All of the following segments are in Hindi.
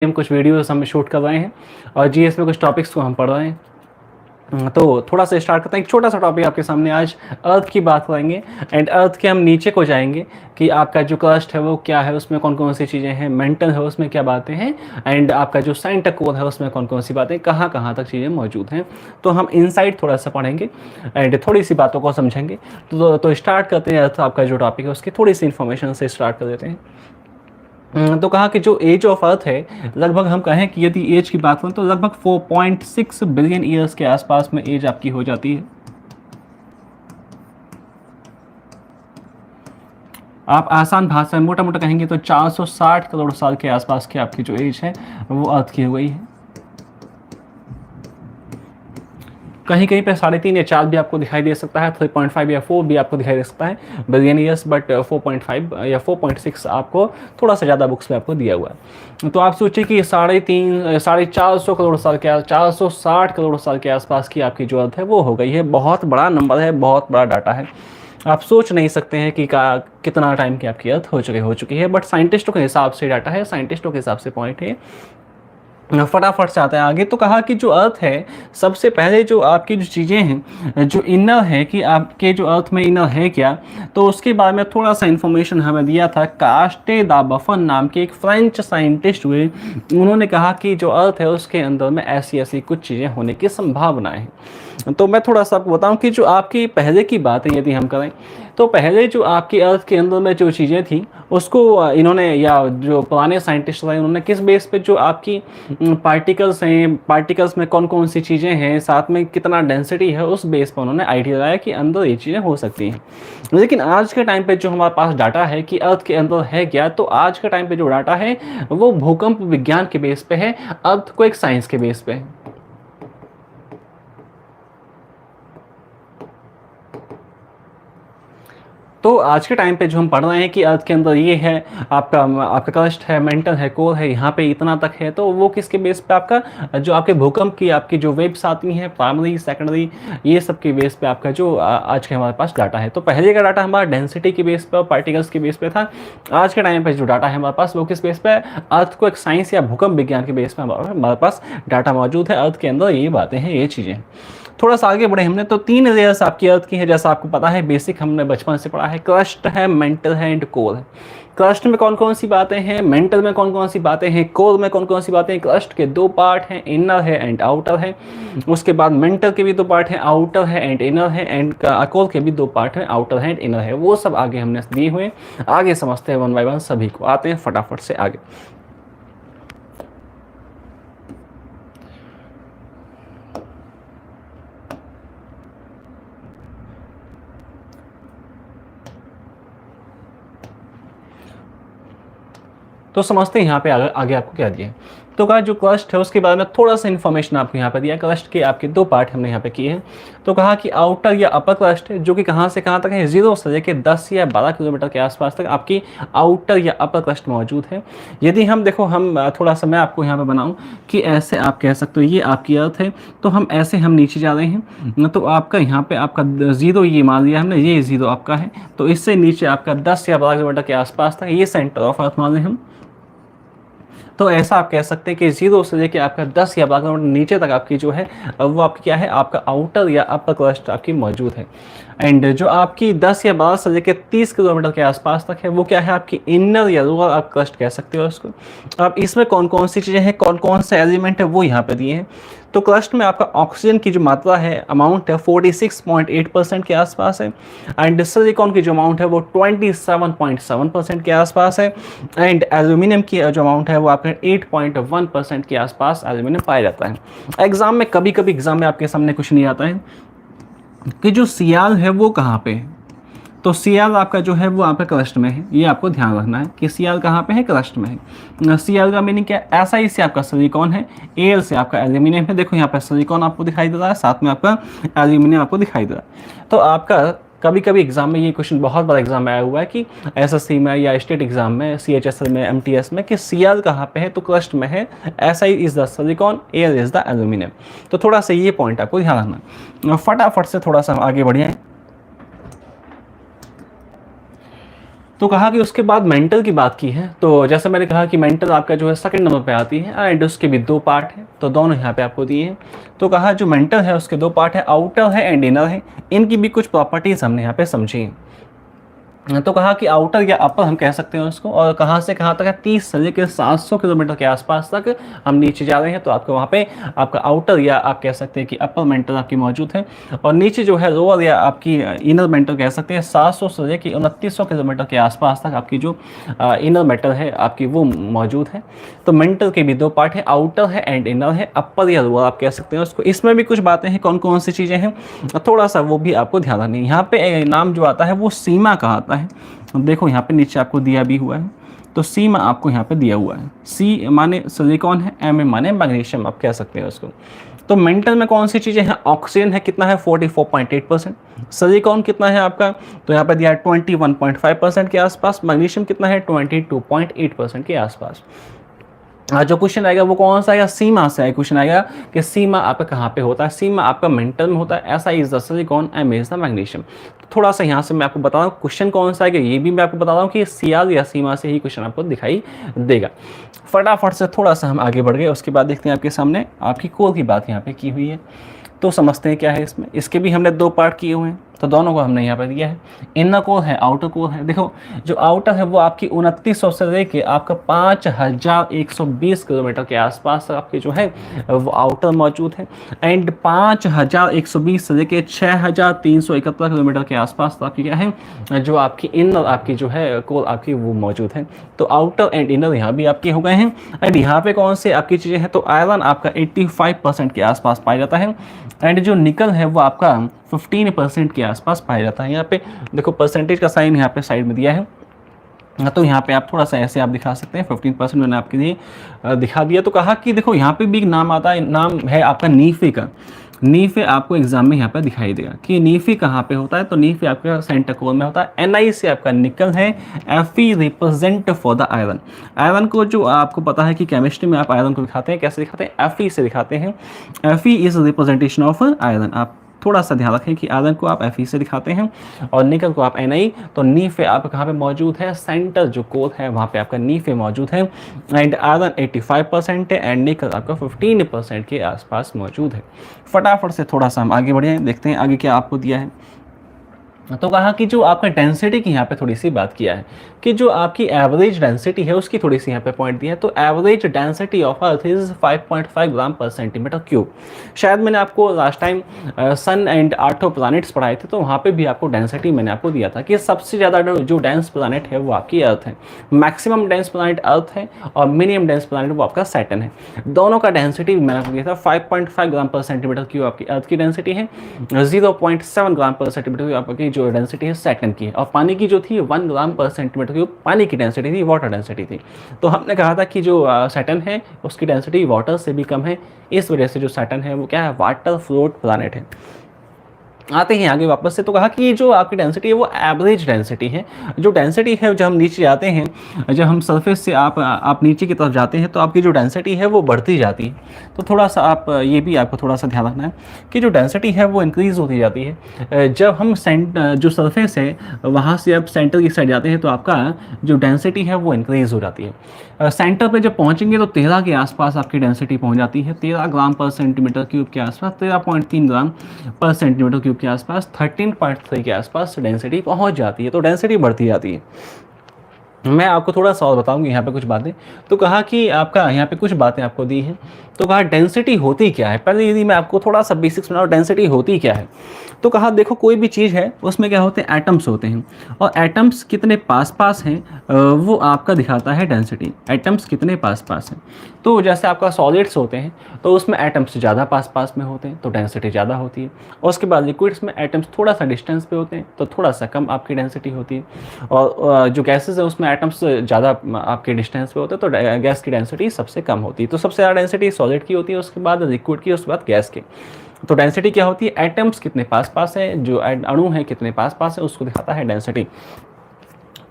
हम कुछ वीडियोस हम शूट कर रहे हैं और जीएस में कुछ टॉपिक्स को हम पढ़ रहे हैं। तो थोड़ा सा स्टार्ट करते हैं। एक छोटा सा टॉपिक आपके सामने आज अर्थ की बात करेंगे एंड अर्थ के हम नीचे को जाएंगे कि आपका जो क्रस्ट है वो क्या है, उसमें कौन कौन सी चीज़ें हैं, मेंटल है उसमें क्या बातें हैं, एंड आपका जो सेंटर कोर है उसमें कौन कौन सी बातें कहाँ कहाँ तक चीज़ें मौजूद हैं। तो हम इनसाइड थोड़ा सा पढ़ेंगे एंड थोड़ी सी बातों को समझेंगे। तो स्टार्ट करते हैं। अर्थ आपका जो टॉपिक है उसकी थोड़ी सी इन्फॉर्मेशन से स्टार्ट कर देते हैं। तो कहा कि जो एज ऑफ अर्थ है, लगभग हम कहें कि यदि एज की बात करें तो लगभग 4.6 बिलियन ईयर्स के आसपास में एज आपकी हो जाती है। आप आसान भाषा में मोटा मोटा कहेंगे तो 460 करोड़ साल के आसपास की आपकी जो एज है वो अर्थ की हो गई है। कहीं कहीं पे 3.5 या 4 भी आपको दिखाई दे सकता है, 3.5 या 4 भी आपको दिखाई दे सकता है बिलियन ईयर्स, बट 4.5 या 4.6 आपको थोड़ा सा ज़्यादा बुक्स में आपको दिया हुआ है। तो आप सोचिए कि 450 करोड़ साल के 460 करोड़ साल के आसपास की आपकी जो अर्थ है वो हो गई है। बहुत बड़ा नंबर है, बहुत बड़ा डाटा है। आप सोच नहीं सकते हैं कि कितना टाइम की आपकी अर्थ हो चुकी है, बट साइंटिस्टों के हिसाब से डाटा है, साइंटिस्टों के हिसाब से पॉइंट है। फटाफट से आते हैं आगे। तो कहा कि जो अर्थ है, सबसे पहले जो आपकी जो चीज़ें हैं, जो इनर है कि आपके जो अर्थ में इनर है क्या, तो उसके बारे में थोड़ा सा इन्फॉर्मेशन हमें दिया था। कास्टे दा बफन नाम के एक फ्रेंच साइंटिस्ट हुए, उन्होंने कहा कि जो अर्थ है उसके अंदर में ऐसी ऐसी कुछ चीज़ें होने की संभावनाएं हैं। तो मैं थोड़ा सा आपको बताऊं कि जो आपकी पहले की बात है यदि हम करें तो पहले जो आपकी अर्थ के अंदर में जो चीज़ें थी उसको इन्होंने, या जो पुराने साइंटिस्ट रहे, उन्होंने किस बेस पे जो आपकी पार्टिकल्स हैं, पार्टिकल्स में कौन कौन सी चीज़ें हैं, साथ में कितना डेंसिटी है, उस बेस पर उन्होंने आइडिया लगाया कि अंदर ये चीज़ें हो सकती हैं। लेकिन आज के टाइम पे जो हमारे पास डाटा है कि अर्थ के अंदर है क्या, तो आज के टाइम पे जो डाटा है वो भूकंप विज्ञान के बेस पे है, अर्थ को एक साइंस के बेस पे है। तो आज के टाइम पे जो हम पढ़ रहे हैं कि अर्थ के अंदर ये है, आपका आपका क्रस्ट है, मेंटल है, कोर है, यहाँ पे इतना तक है, तो वो किसके बेस पे, आपका जो आपके भूकंप की आपकी जो वेव्स आती हैं, प्राइमरी सेकेंडरी, ये सब के बेस पे आपका जो आज के हमारे पास डाटा है। तो पहले का डाटा हमारा डेंसिटी के बेस पे और पार्टिकल्स के बेस पे था। आज के टाइम पे जो डाटा है हमारे पास वो किस बेस पे, अर्थ को एक साइंस या भूकंप विज्ञान के बेस पे हमारे पास डाटा मौजूद है। अर्थ के अंदर ये बातें हैं, ये चीज़ें। थोड़ा सा आगे बढ़े हमने तो 3 लेयर्स आपकी अर्थ की है, जैसा आपको पता है, बेसिक हमने बचपन से पढ़ा है। क्रस्ट है, मेंटल है एंड कोर है। क्रस्ट में कौन कौन सी बातें हैं, मेंटल में कौन कौन सी बातें हैं, कोर में कौन कौन सी बातें हैं। क्रस्ट के 2 पार्ट हैं, इनर है एंड आउटर है। उसके बाद मेंटल के भी 2 पार्ट हैं, आउटर है एंड इनर है, एंड कोर के भी 2 पार्ट हैं, आउटर है एंड इनर है। वो सब आगे हमने दिए हुए, आगे समझते हैं वन बाय वन सभी को। आते हैं फटाफट से आगे। तो समझते हैं यहाँ पे आगे आपको क्या दिया है। तो कहा जो क्रस्ट है उसके बारे में थोड़ा सा इन्फॉर्मेशन आपको यहाँ पे दिया है। क्रस्ट के आपके 2 पार्ट हमने यहाँ पे किए हैं। तो कहा कि आउटर या अपर क्रस्ट है, जो कि कहाँ से कहाँ तक है, 0 से लेकर 10 या 12 किलोमीटर के आसपास तक आपकी आउटर या अपर क्रस्ट मौजूद है। यदि हम देखो, हम थोड़ा सा मैं आपको यहाँ पे बनाऊँ कि ऐसे आप कह सकते हो ये आपकी अर्थ है, तो हम ऐसे हम नीचे जा रहे हैं, तो आपका यहाँ पे आपका 0 ये मान लिया हमने, ये 0 आपका है, तो इससे नीचे आपका 10 या 12 किलोमीटर के आसपास तक ये सेंटर ऑफ अर्थ मान लें हम। तो ऐसा आप कह सकते हैं कि 0 से लेकर आपका 10 या 12 किलोमीटर नीचे तक आपकी जो है वो आपकी क्या है, आपका आउटर या अपर क्रस्ट आपकी मौजूद है। एंड जो आपकी 10 या 12 से लेकर 30 किलोमीटर के आसपास तक है वो क्या है, आपकी इनर या लोअर आप क्रस्ट कह सकते हो उसको। अब इसमें कौन कौन सी चीज़ें हैं, कौन कौन से एलिमेंट है वो यहाँ पे दिए हैं। तो क्रस्ट में आपका ऑक्सीजन की जो मात्रा है, अमाउंट है, 46.8% के आसपास है। एंड सिलिकॉन की जो अमाउंट है वो 27.7% के आसपास है। एंड एल्यूमिनियम की जो अमाउंट है वो आपके 8.1% के आसपास एल्यूमिनियम पाया जाता है। एग्जाम में कभी कभी एग्जाम में आपके सामने कुछ नहीं आता है कि जो सियाल है वो कहाँ पे है। तो सियाल आपका जो है वो आपका क्रस्ट में है, ये आपको ध्यान रखना है कि सियाल कहाँ पे है, क्रस्ट में है। सियाल का मीनिंग क्या है, ऐसा ही से आपका सिलिकॉन है, एल से आपका एल्यूमिनियम है। देखो यहाँ पे सिलिकॉन आपको दिखाई दे रहा है, साथ में आपका एल्यूमिनियम आपको दिखाई दे रहा है। तो आपका कभी कभी एग्जाम में ये क्वेश्चन बहुत बड़ा एग्जाम में आया हुआ है कि एसएससी में या स्टेट एग्जाम में, सीएचएसएल में, एमटीएस में, कि सियाल कहाँ पे है, तो क्रस्ट में है। ऐसा he is the silicon, L is the aluminium. तो थोड़ा सा ये पॉइंट आपको ध्यान रखना। फटाफट से थोड़ा सा आगे बढ़िए। तो कहा कि उसके बाद मेंटल की बात की है, तो जैसे मैंने कहा कि मेंटल आपका जो है सेकंड नंबर पे आती है एंड उसके भी दो पार्ट हैं, तो दोनों यहाँ पे आपको दिए हैं। तो कहा जो मेंटल है उसके दो पार्ट है, आउटर है एंड इनर है, इनकी भी कुछ प्रॉपर्टीज हमने यहाँ पे समझी। तो कहा कि आउटर या अपर हम कह सकते हैं उसको, और कहाँ से कहाँ तक है, 30 से लेकर 700 किलोमीटर के आसपास तक हम नीचे जा रहे हैं, तो आपको वहाँ पे आपका आउटर या आप कह सकते हैं कि अपर मेंटल आपकी मौजूद है, और नीचे जो है लोअर या आपकी इनर मेंटल कह सकते हैं, 700 से लेकर 2900 किलोमीटर के आसपास तक आपकी जो इनर मेंटल है आपकी वो मौजूद है। तो मेंटल के भी दो पार्ट है, आउटर है एंड इनर है, अपर या लोअर आप कह सकते हैं उसको। इसमें भी कुछ बातें हैं, कौन कौन सी चीज़ें हैं थोड़ा सा वो भी आपको ध्यान रखनी है। यहाँ पे नाम जो आता है वो सीमा का आता है। देखो यहाँ पे नीचे आपको दिया भी हुआ है, तो सीमा आपको यहाँ पे दिया हुआ है। सी माने सिलिकॉन है, एम माने मैग्नीशियम आप कह सकते हैं उसको। तो मेंटल में कौन सी चीज़ें हैं, ऑक्सीजन है कितना है 44.8%, सिलिकॉन कितना है आपका, तो यहाँ पे दिया है 21.5% के आसपास, मैग्नीशियम कितना है 22.8% के आसपास। जो क्वेश्चन आएगा वो कौन सा आएगा, सीमा से आएगा क्वेश्चन आएगा कि सीमा आपका कहाँ पे होता है, सीमा आपका मेंटल में होता है, S is the silicon, M is the magnesium. थोड़ा सा यहाँ से मैं आपको बता रहा हूँ क्वेश्चन कौन सा आएगा, ये भी मैं आपको बता रहा हूँ कि सीआर या सीमा से ही क्वेश्चन आपको दिखाई देगा। फटाफट से थोड़ा सा हम आगे बढ़ गए, उसके बाद देखते हैं आपके सामने आपकी कोर की बात यहाँ पे की हुई है, तो समझते हैं क्या है इसमें। इसके भी हमने दो पार्ट किए हुए हैं, तो दोनों को हमने यहाँ पर दिया है। इनर कोर है, आउटर कोर है। देखो जो आउटर है वो आपकी 2900 से लेके आपका 5120 किलोमीटर के आसपास आपके जो है वो आउटर मौजूद है, एंड 5120 से लेके 6371 किलोमीटर के आसपास तो आपकी क्या है जो आपकी इनर आपकी जो है कोर आपकी वो मौजूद है। तो आउटर एंड इनर यहाँ भी आपके हो गए हैं। एंड यहाँ पे कौन से आपकी चीज़ें हैं, तो आयरन आपका 85% के आसपास पाया जाता है, एंड जो निकल है वो आपका 15% के आसपास पाया जाता है। यहाँ पे देखो परसेंटेज का साइन यहाँ पे साइड में दिया है, तो यहाँ पे आप थोड़ा सा ऐसे आप दिखा सकते हैं, 15% मैंने आपके लिए दिखा दिया। तो कहा कि देखो यहाँ पे भी एक नाम आता है, नाम है आपका नीफे का। नीफे आपको एग्जाम में यहाँ पे दिखाई देगा कि नीफे कहाँ पे होता है, तो नीफे आपका सेंटर कोर में होता है। Ni से आपका निकल है, Fe represent for the iron. Iron को जो आपको पता है कि केमिस्ट्री में आप आयरन को दिखाते हैं, कैसे दिखाते हैं, Fe से दिखाते हैं। Fe is representation of iron. आप थोड़ा सा ध्यान रखें कि आयरन को आप Fe से दिखाते हैं और निकल को आप Ni। तो नीफे आपका कहाँ पे मौजूद है, सेंटर जो कोर है वहाँ पे आपका नीफे मौजूद है, एंड आयरन 85% है एंड निकल आपका 15% के आसपास मौजूद है। फटाफट से थोड़ा सा हम आगे बढ़े, देखते हैं आगे क्या आपको दिया है। तो कहा कि जो आपका डेंसिटी की यहाँ पे थोड़ी सी बात किया है कि जो आपकी एवरेज डेंसिटी है उसकी थोड़ी सी यहाँ पे पॉइंट दिया है। तो average density of earth is 5.5 gram per centimetre cube. शायद मैंने आपको last time sun and 8 planets पढ़ाए थे, तो वहाँ पे भी आपको डेंसिटी मैंने आपको दिया था कि सबसे ज़्यादा जो डेंस प्लानट है वो आपकी अर्थ है। मैक्सिमम डेंस प्लानट अर्थ है और मिनिमम डेंस प्लानट वो आपका सैटर्न है। दोनों का डेंसिटी मैंने आपको दिया था, 5.5 ग्राम पर सेंटीमीटर क्यूब आपकी अर्थ की डेंसिटी है, 0.7 ग्राम पर सेंटीमीटर क्यूब आपकी जो डेंसिटी है सैटर्न की है, और पानी की जो थी 1 ग्राम पर सेंटीमीटर क्यूब पानी की डेंसिटी थी, वाटर डेंसिटी थी। तो हमने कहा था कि जो सैटर्न है उसकी डेंसिटी वाटर से भी कम है, इस वजह से जो सैटर्न है वो क्या है, वाटर फ्लोट प्लैनेट है। आते हैं आगे वापस से। तो कहा कि जो आपकी डेंसिटी है वो एवरेज डेंसिटी है। जो डेंसिटी है जब हम नीचे जाते हैं, जब हम सरफेस से आप नीचे की तरफ जाते हैं तो आपकी जो डेंसिटी है वो बढ़ती जाती है। तो थोड़ा सा आप ये भी आपको थोड़ा सा ध्यान रखना है कि जो डेंसिटी है वो इंक्रीज़ होती जाती है। जब हम जो सरफेस है वहाँ से आप सेंटर की साइड जाते हैं तो आपका जो डेंसिटी है वो इंक्रीज़ हो जाती है। सेंटर पर जब पहुँचेंगे तो 13 के आसपास आपकी डेंसिटी पहुँच जाती है, 13 ग्राम पर सेंटीमीटर क्यूब के आसपास, 13.3 ग्राम पर सेंटीमीटर क्यूब के आसपास, 13.3 के आसपास डेंसिटी पहुंच जाती है। तो डेंसिटी बढ़ती जाती है। मैं आपको थोड़ा सा और बताऊंगी यहाँ पे कुछ बातें। तो कहा कि आपका यहाँ पे कुछ बातें आपको दी हैं। तो कहा डेंसिटी होती क्या है, पहले यदि मैं आपको थोड़ा सा बेसिक्स बनाऊँ डेंसिटी होती क्या है। तो कहा देखो कोई भी चीज़ है उसमें क्या होते हैं, एटम्स होते हैं, और एटम्स कितने पास पास हैं वो आपका दिखाता है डेंसिटी। एटम्स कितने पास पास हैं, तो जैसे आपका सॉलिड्स होते हैं तो उसमें एटम्स ज़्यादा पास पास में होते हैं तो डेंसिटी ज़्यादा होती है, और उसके बाद लिक्विड्स में एटम्स थोड़ा सा डिस्टेंस पे होते हैं तो थोड़ा सा कम आपकी डेंसिटी होती है, और जो गैसेस है उसमें एटम्स ज़्यादा आपके डिस्टेंस पे होते हैं तो गैस की डेंसिटी सबसे कम होती है। तो सबसे ज़्यादा डेंसिटी सॉलिड की होती है, उसके बाद लिक्विड की, उसके बाद गैस की। तो डेंसिटी क्या होती है, एटम्स कितने पास पास है, जो अणु है कितने पास पास है उसको दिखाता है डेंसिटी।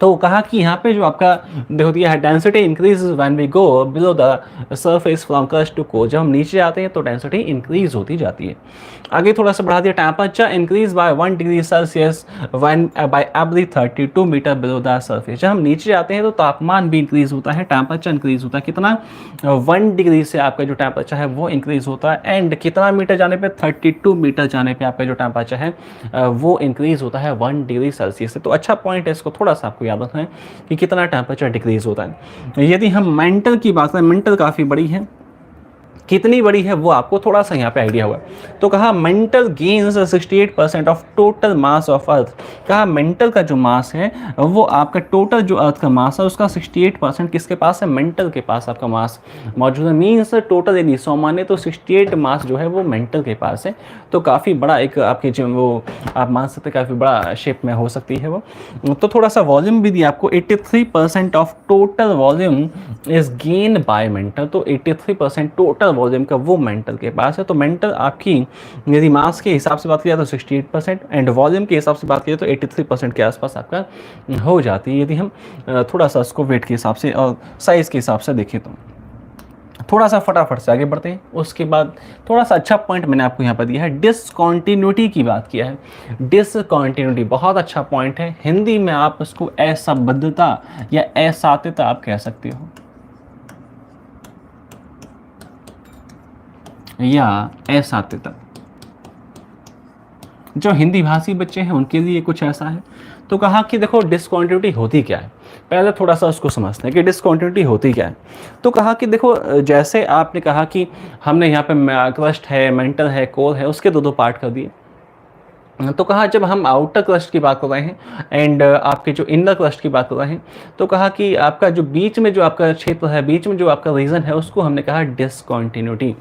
तो कहा कि यहाँ पे जो आपका देखो दिया है density increase when we go below the surface from crust to core. जब हम नीचे जाते हैं तो डेंसिटी इंक्रीज होती जाती है। आगे थोड़ा सा बढ़ा दिया, temperature increase by 1 degree Celsius when by every 32 metre below the surface. जब हम नीचे जाते हैं तो तापमान भी इंक्रीज होता है, टेम्परेचर इंक्रीज होता है। कितना? 1 डिग्री से आपका जो टेम्परेचर है वो इंक्रीज होता है। एंड कितना मीटर जाने पे? 32 मीटर जाने पे आपका जो टेम्परेचर है वो इंक्रीज होता है 1 डिग्री सेल्सियस से। तो अच्छा पॉइंट है, इसको थोड़ा सा आपको याद रखना है कि कितना टेम्परेचर डिक्रीज होता है। यदि हम मेंटल की बात करें, मेंटल काफ़ी बड़ी है, कितनी बड़ी है वो आपको थोड़ा सा यहाँ पे आइडिया हुआ। तो कहा mental gains 68% of total mass of earth. कहा मेंटल का जो मास है वो आपका टोटल जो अर्थ का मास है उसका 68% किसके पास है? मेंटल के पास आपका मास मौजूद है। मीन्स टोटल यदि 100 माने तो 68 मास जो है वो मेंटल के पास है। तो काफ़ी बड़ा एक आपके जो वो आप मान सकते काफ़ी बड़ा शेप में हो सकती है वो। तो थोड़ा सा वॉल्यूम भी दिया आपको, 83% of total volume is gain by mental. तो 83% टोटल वॉल्यूम का वो मेंटल के पास है। तो मेंटल आपकी यदि मास के हिसाब से बात किया तो 68% एंड वॉल्यूम के हिसाब से बात किया तो 83% के आसपास आपका हो जाती है। यदि हम थोड़ा सा उसको वेट के हिसाब से और साइज़ के हिसाब से देखें तो थोड़ा सा फटाफट से आगे बढ़ते हैं। उसके बाद थोड़ा सा अच्छा पॉइंट मैंने आपको यहाँ पर दिया है, डिसकॉन्टिन्यूटी की बात किया है। डिसकॉन्टिन्यूटी बहुत अच्छा पॉइंट है। हिंदी में आप उसको असंबद्धता या असात्यता आप कह सकते हो, या असात्यता। जो हिंदी भाषी बच्चे हैं उनके लिए कुछ ऐसा है। तो कहा कि देखो डिसकॉन्टिन्यूटी होती क्या है, पहले थोड़ा सा उसको समझते हैं कि डिसकॉन्टिन्यूटी होती क्या है। तो कहा कि देखो जैसे आपने कहा कि हमने यहाँ पे क्रस्ट है, मेंटल है, कोर है, उसके दो पार्ट कर दिए। तो कहा जब हम आउटर क्रस्ट की बात कर रहे हैं एंड आपके जो इनर क्रस्ट की बात कर रहे हैं तो कहा कि आपका जो बीच में जो आपका क्षेत्र है, बीच में जो आपका रीजन है उसको हमने कहा डिसकॉन्टिन्यूटी।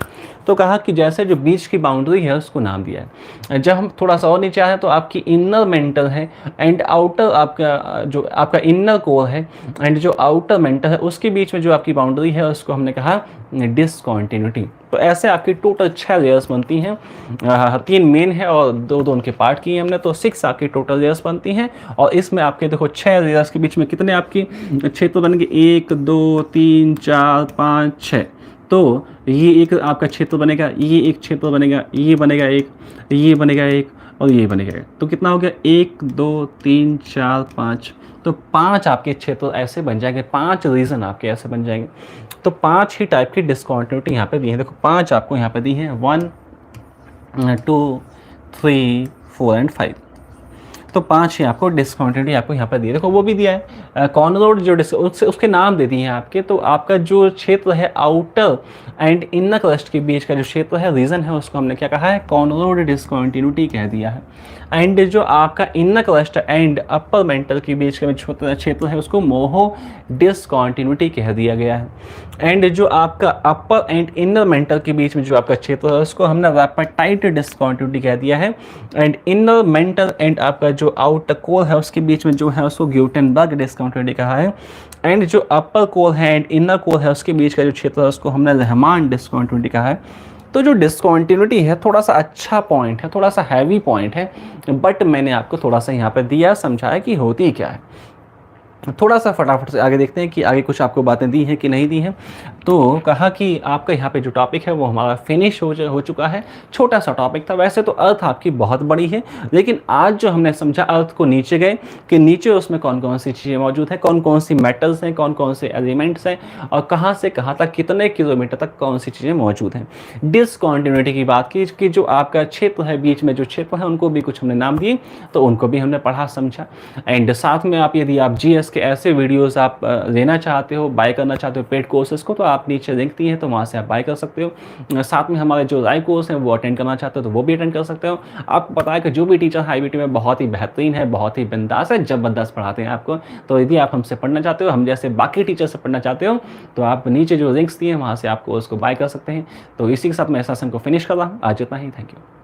तो कहा कि जैसे जो बीच की बाउंड्री है उसको नाम दिया है। जब हम थोड़ा सा और नीचे आए तो आपकी इनर मेंटल है एंड आउटर आपका जो आपका इनर कोर है एंड जो आउटर मेंटल है उसके बीच में जो आपकी बाउंड्री है उसको हमने कहा डिसकॉन्टिन्यूटी। तो ऐसे आपकी टोटल 6 लेयर्स बनती हैं, 3 मेन है और 2 उनके पार्ट किए हमने, तो 6 आपकी टोटल लेयर्स बनती हैं। और इसमें आपके देखो 6 लेयर्स के बीच में कितने आपकी क्षेत्र बनेंगे? 1 2 3 4 5 6। तो ये एक आपका क्षेत्र बनेगा, ये एक क्षेत्र बनेगा, ये बनेगा एक, ये बनेगा एक और ये बनेगा एक। तो कितना हो गया? 1 2 3 4 5। तो 5 आपके क्षेत्र ऐसे बन जाएंगे, 5 रीजन आपके ऐसे बन जाएंगे। तो 5 ही टाइप की डिसकॉन्टिन्यूटी यहाँ पे दी है। देखो 5 आपको यहाँ पे दी है, 1 2 3 4 एंड 5। तो 5 ही आपको डिसकॉन्टिन्यूटी आपको यहाँ पर दी है। देखो वो भी दिया है कॉर्नरोड जो उसके नाम दे दिए हैं आपके। तो आपका जो क्षेत्र है आउटर एंड इनर क्रस्ट के बीच का जो क्षेत्र है, रीजन है, उसको हमने क्या कहा है? कॉर्नरोड डिसकॉन्टिन्यूटी कह दिया है। एंड जो आपका inner crust and upper mantle के बीच का क्षेत्र है उसको मोहो डिसकॉन्टिन्यूटी कह दिया गया है। एंड जो आपका अपर एंड इनर मेंटल के बीच में जो आपका क्षेत्र है उसको हमने रैपेटाइट डिसकॉन्टिन्यूटी कह दिया है। एंड इनर मेंटल एंड आपका जो आउटर कोर है उसके बीच में जो है उसको ग्यूटेनबर्ग डिसकॉन्टिन्यूटी कहा है। एंड जो अपर कोर है एंड इनर कोर है उसके बीच का जो क्षेत्र है उसको हमने रहमान डिसकॉन्टिन्यूटी कहा है। तो जो डिसकॉन्टिन्यूटी है थोड़ा सा अच्छा पॉइंट है, थोड़ा सा हैवी पॉइंट है, बट मैंने आपको थोड़ा सा यहाँ पर दिया, समझाया कि होती क्या है। थोड़ा सा फटाफट से आगे देखते हैं कि आगे कुछ आपको बातें दी हैं कि नहीं दी हैं। तो कहा कि आपका यहाँ पे जो टॉपिक है वो हमारा फिनिश हो चुका है। छोटा सा टॉपिक था, वैसे तो अर्थ आपकी बहुत बड़ी है, लेकिन आज जो हमने समझा अर्थ को नीचे गए कि नीचे उसमें कौन कौन सी चीज़ें मौजूद हैं, कौन कौन सी मेटल्स हैं, कौन कौन से एलिमेंट्स हैं और कहाँ से कहाँ तक कितने किलोमीटर तक कौन सी चीज़ें मौजूद हैं। डिसकॉन्टिन्यूटी की बात की कि जो आपका क्षेत्र है, बीच में जो क्षेत्र है उनको भी कुछ हमने नाम दिए, तो उनको भी हमने पढ़ा समझा। एंड साथ में आप यदि आप GS के ऐसे वीडियोस आप लेना चाहते हो, बाय करना चाहते हो पेड कोर्सेज को, तो आप नीचे लिंक दी है तो वहाँ से आप बाय कर सकते हो। साथ में हमारे जो लाइव कोर्स हैं वो अटेंड करना चाहते हो तो वो भी अटेंड कर सकते हो। आपको पता है कि जो भी टीचर IBT में बहुत ही बेहतरीन है, बहुत ही बिंदास है, जबरदस्त पढ़ाते हैं आपको। तो यदि आप हमसे पढ़ना चाहते हो, हम जैसे बाकी टीचर से पढ़ना चाहते हो, तो आप नीचे जो लिंक्स दिए हैं वहाँ से आप कोर्स को बाय कर सकते हैं। तो इसी के साथ मैं इस सेशन को फिनिश कर रहा हूँ। आज इतना ही, थैंक यू।